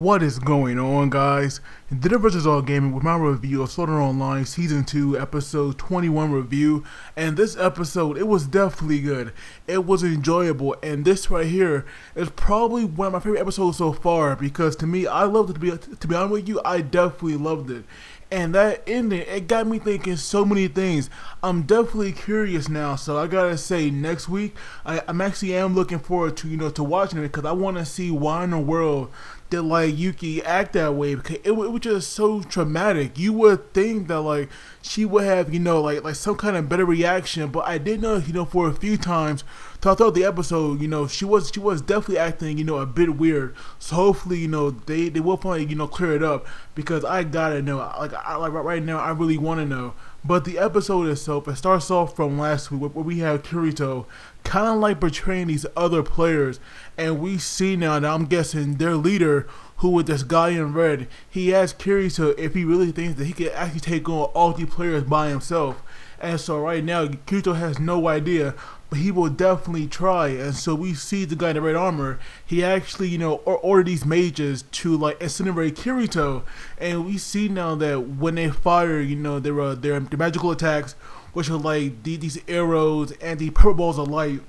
What is going on, guys? Dinner vs. All Gaming with my review of Sword Art Online Season 2 Episode 21 review. And this episode, it was definitely good. It was enjoyable, and this right here is probably one of my favorite episodes so far, because to me, I loved it. To be honest with you, I definitely loved it. And that ending, it got me thinking so many things. I'm definitely curious now, so I gotta say, next week, I'm actually looking forward to to watching it, because I want to see why in the world did Yuuki act that way, because it was just so traumatic. You would think that she would have like some kind of better reaction, but I did know for a few times throughout the episode she was definitely acting a bit weird. So hopefully they will finally clear it up, because I gotta know, right now I really want to know. But the episode itself, it starts off from last week where we have Kirito kind of like betraying these other players, and we see now that I'm guessing their leader, who with this guy in red, he asked Kirito if he really thinks that he could actually take on all these players by himself. And so right now Kirito has no idea, but he will definitely try. And so we see the guy in the red armor, he actually ordered these mages to incinerate Kirito. And we see now that when they fire their magical attacks, which are these arrows and the purple balls of light,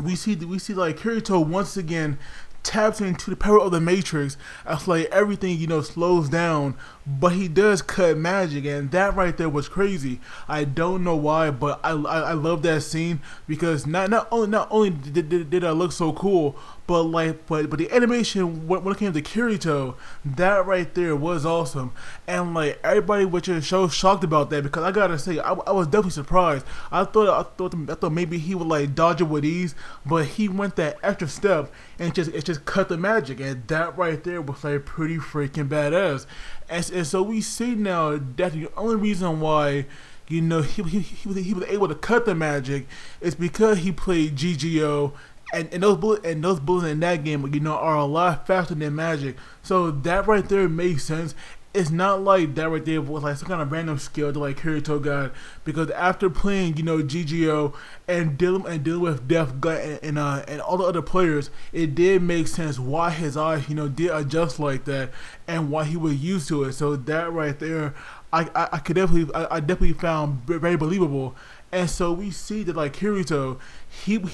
we see Kirito once again taps into the power of the Matrix as everything slows down, but he does cut magic, and that right there was crazy. I don't know why, but I love that scene, because not only did I look so cool, but the animation when it came to Kirito, that right there was awesome. And everybody was just so shocked about that, because I gotta say, I was definitely surprised. I thought maybe he would dodge it with ease, but he went that extra step and it just cut the magic, and that right there was pretty freaking badass. And so we see now that the only reason why he was able to cut the magic is because he played GGO, and those bullets in that game are a lot faster than magic. So that right there makes sense. It's not like that right there was some kind of random skill that Kirito got, because after playing GGO and dealing with Death Gut and all the other players, it did make sense why his eyes did adjust like that, and why he was used to it. So that right there, I definitely found very believable. And so we see that Kirito, he was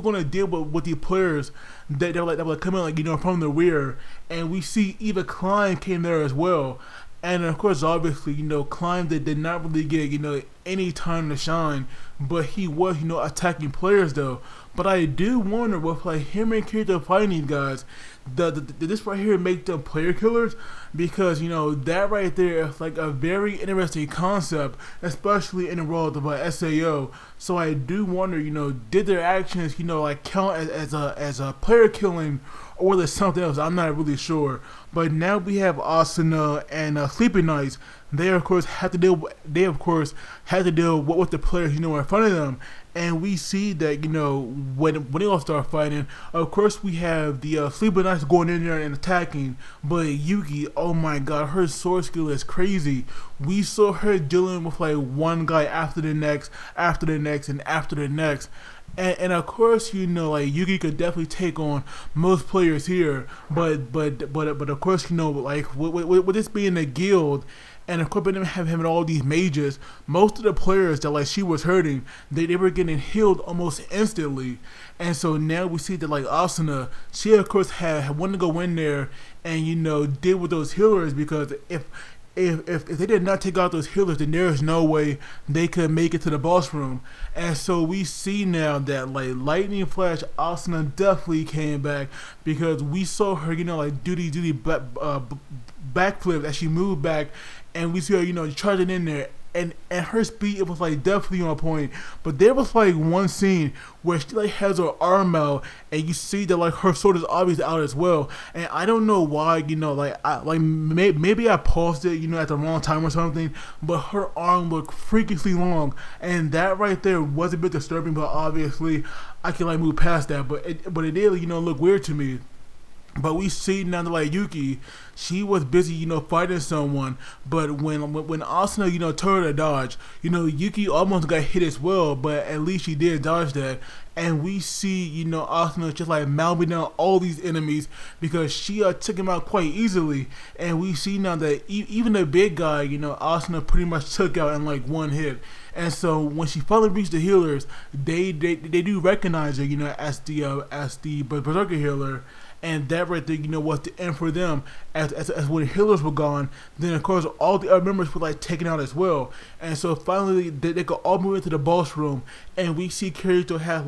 going to deal with the players that were coming from the rear, and we see even Klein came there as well. And of course, obviously, Klein did not really get any time to shine, but he was attacking players though. But I do wonder, with him and Kirito fighting these guys, did this right here make them player killers? Because that right there is a very interesting concept, especially in the world of SAO. So I do wonder, did their actions count as a player killing, or was it something else? I'm not really sure. But now we have Asuna and Sleeping Knights. They of course had to deal with the players in front of them. And we see that when they all start fighting, of course we have the Sleeping Knights going in there and attacking. But Yuuki, oh my god, her sword skill is crazy. We saw her dealing with one guy after the next, after the next, and after the next. And of course, Yuuki could definitely take on most players here, but of course, with this being a guild, and of course, having all these mages, most of the players that she was hurting, they were getting healed almost instantly. And so now we see that Asuna, she of course had wanted to go in there and deal with those healers, because if they did not take out those healers, then there is no way they could make it to the boss room. And so we see now that Lightning Flash Asuna definitely came back, because we saw her do these backflips as she moved back, and we see her charging in there. And her speed, it was definitely on point. But there was one scene where she has her arm out, and you see that her sword is obviously out as well. And I don't know why, maybe I paused it at the wrong time or something, but her arm looked freakishly long, and that right there was a bit disturbing. But obviously I can move past that. But it did look weird to me. But we see now that like Yuuki, she was busy, fighting someone. But when Asuna, told her to dodge, Yuuki almost got hit as well. But at least she did dodge that. And we see, Asuna just like mowing down all these enemies because she took him out quite easily. And we see now that even the big guy, Asuna pretty much took out in like one hit. And so when she finally reached the healers, they do recognize her, as the Berserker healer. And that right there, was the end for them. As when the healers were gone, then of course all the other members were like taken out as well. And so finally they could all move into the boss room, and we see Kirito have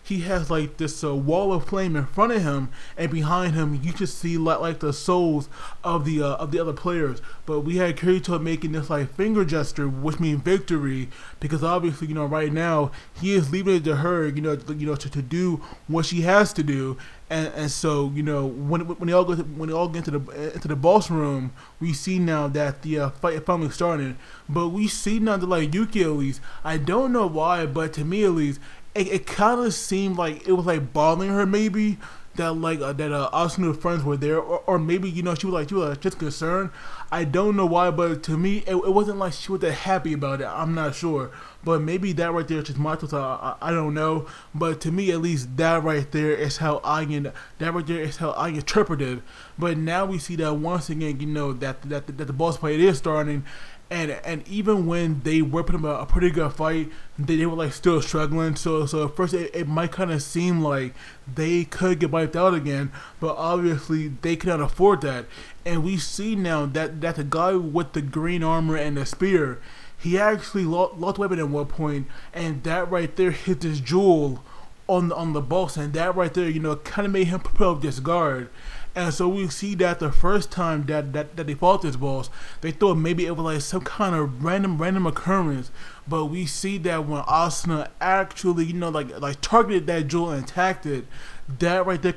he has like this wall of flame in front of him, and behind him you just see like the souls of the other players. But we had Kirito making this like finger gesture, which means victory, because obviously right now he is leaving it to her, to do what she has to do. And so when they all get into the boss room, we see now that the fight finally started. But we see now that like Yuuki, at least, I don't know why, but to me at least, it kind of seemed like it was like bothering her, maybe that like that Asuna's friends were there, or maybe she was just concerned. I don't know why, but to me it wasn't like she was that happy about it. I'm not sure, but maybe that right there is just my thoughts. I don't know, but to me at least that right there is how I interpreted. But now we see that once again, that the boss fight is starting. And even when they were putting up a pretty good fight, they were like still struggling. So at first it might kind of seem like they could get wiped out again, but obviously they cannot afford that. And we see now that the guy with the green armor and the spear, he actually lost weapon at one point, and that right there hit this jewel on the boss, and that right there kind of made him put up this guard. And so we see that the first time that they fought this boss, they thought maybe it was like some kind of random occurrence. But we see that when Asuna actually, like targeted that jewel and attacked it, that right there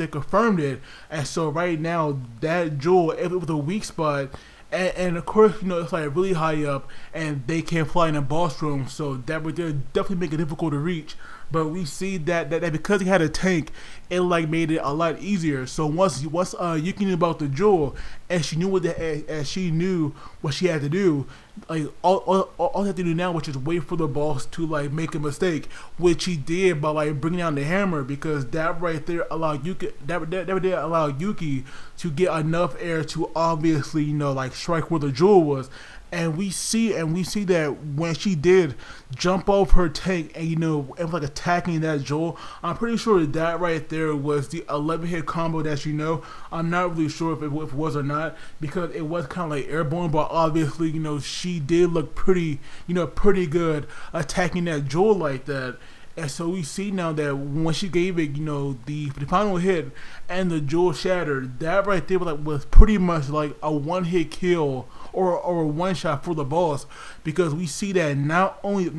confirmed it. And so right now, that jewel, if it was a weak spot, and of course, it's like really high up, and they can't fly in a boss room, so that right there definitely make it difficult to reach. But we see that because he had a tank, it like made it a lot easier. So once Yuuki knew about the jewel, and she knew what she had to do, like all she had to do now was just wait for the boss to like make a mistake, which he did by like bringing down the hammer, because that right there allowed Yuuki to get enough air to obviously like strike where the jewel was. And we see that when she did jump off her tank and and like attacking that jewel, I'm pretty sure that right there was the 11-hit combo that I'm not really sure if it was or not, because it was kind of like airborne, but obviously she did look pretty good attacking that jewel like that. And so we see now that when she gave it, the final hit and the jewel shattered, that right there was pretty much like a one-hit kill or a one-shot for the boss, because we see that not only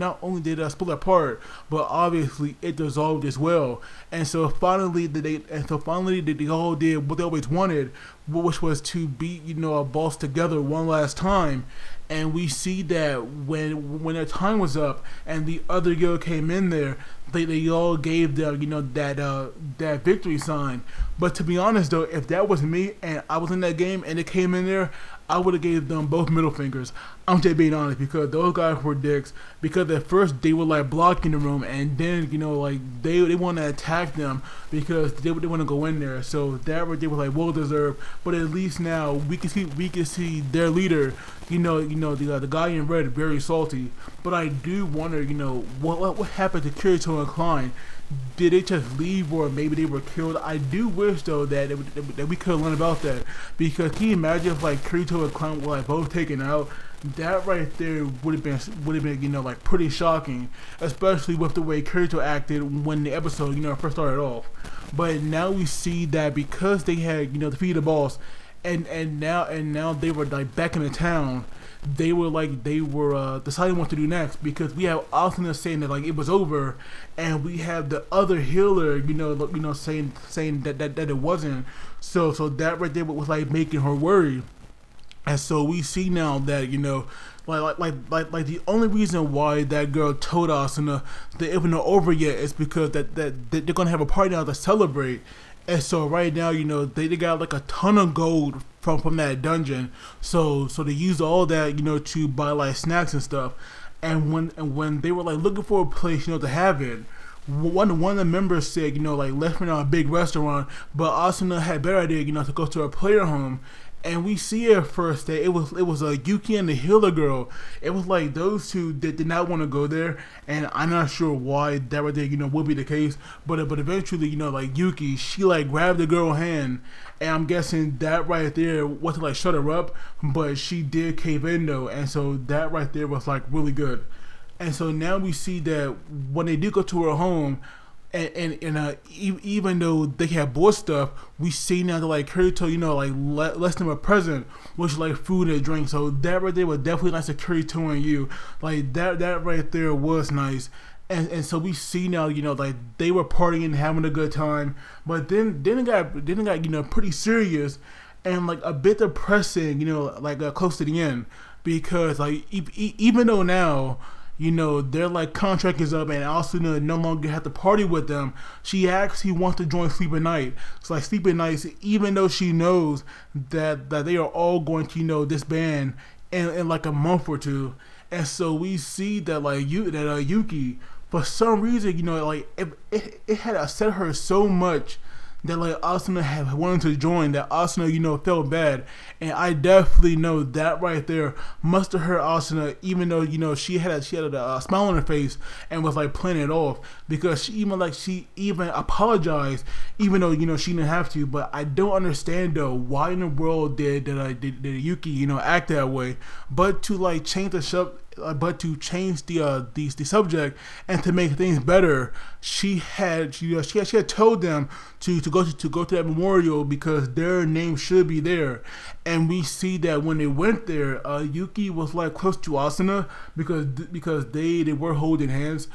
did it split apart, but obviously it dissolved as well. And so finally they all did what they always wanted, which was to beat a boss together one last time. And we see that when their time was up and the other girl came in there, they all gave them that victory sign. But to be honest though, if that was me and I was in that game and it came in there, I would have gave them both middle fingers. I'm just being honest, because those guys were dicks. Because at first they were like blocking the room, and then like they want to attack them because they want to go in there. So that right there was like well deserved. But at least now we can see their leader, the guy in red, very salty. But I do wonder, what happened to Kirito and Klein? Did they just leave, or maybe they were killed? I do wish though that we could learn about that, because can you imagine if like Kirito and Klein were like both taken out? That right there would have been like pretty shocking, especially with the way Kirito acted when the episode first started off. But now we see that because they had defeated the boss, and now they were like back in the town. They were deciding what to do next, because we have Asuna saying that like it was over, and we have the other healer saying that it wasn't. So that right there was like making her worried. And so we see now that like the only reason why that girl told Asuna that it wasn't over yet is because that they're gonna have a party now to celebrate. And so right now, they got like a ton of gold from that dungeon. So they used all that, to buy like snacks and stuff. And when they were like looking for a place, to have it, one of the members said, like, let's rent out a big restaurant, but Asuna had a better idea, to go to a player home. And we see at first that it was Yuuki and the healer girl. It was like those two that did not want to go there, and I'm not sure why that right there, would be the case. But eventually, like Yuuki, she like grabbed the girl's hand, and I'm guessing that right there wasn't like shut her up, but she did cave in though, and so that right there was like really good. And so now we see that when they do go to her home, and even though they have bought stuff, we see now that like Kirito, like lets them a present, which is like food and drink. So that right there was definitely nice to Kirito and you. Like that right there was nice. And so we see now, like they were partying and having a good time, but then it got pretty serious and like a bit depressing, like close to the end, because like even though now, their like contract is up and Asuna no longer have to party with them, she actually wants to join Sleep at Night. So like Sleep at Night, even though she knows that they are all going to disband in like a month or two. And so we see that like Yuuki, for some reason, like it had upset her so much that like Asuna had wanted to join, that Asuna, felt bad. And I definitely know that right there must have hurt Asuna, even though, she had a smile on her face and was like playing it off, because she even apologized, even though, she didn't have to. But I don't understand though, why in the world did Yuuki, act that way, but to like change the subject and to make things better, she had told them to go to that memorial because their name should be there. And we see that when they went there, Yuuki was like close to Asuna because they were holding hands,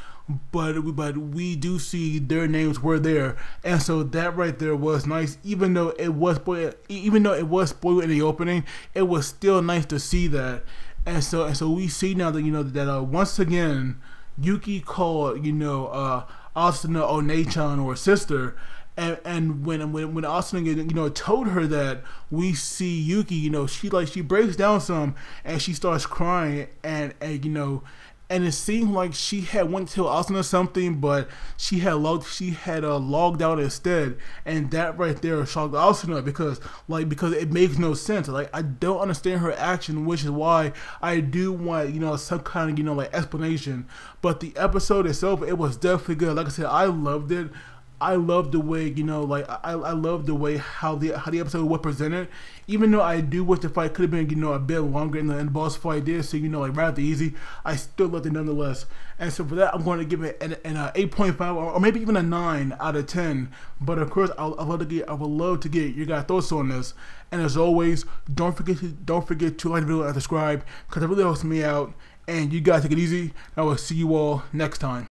but we do see their names were there, and so that right there was nice. Even though it was spoiled in the opening, it was still nice to see that. And so we see now that that once again Yuuki called Asuna One-chan, or sister, and when Asuna told her that, we see Yuuki, she breaks down some and she starts crying, and it seemed like she had went to tell Asuna something, but she had logged out instead, and that right there shocked Asuna because it makes no sense. Like, I don't understand her action, which is why I do want some kind of like explanation. But the episode itself, it was definitely good. Like I said, I loved it. I love the way, I love the way how the episode was presented. Even though I do wish the fight could have been, a bit longer in the boss fight did, so, like rather easy, I still loved it nonetheless. And so for that, I'm going to give it an 8.5 or maybe even a 9 out of 10. But of course, I would love to get your guys' thoughts on this. And as always, don't forget to like the video and subscribe, because it really helps me out. And you guys take it easy. I will see you all next time.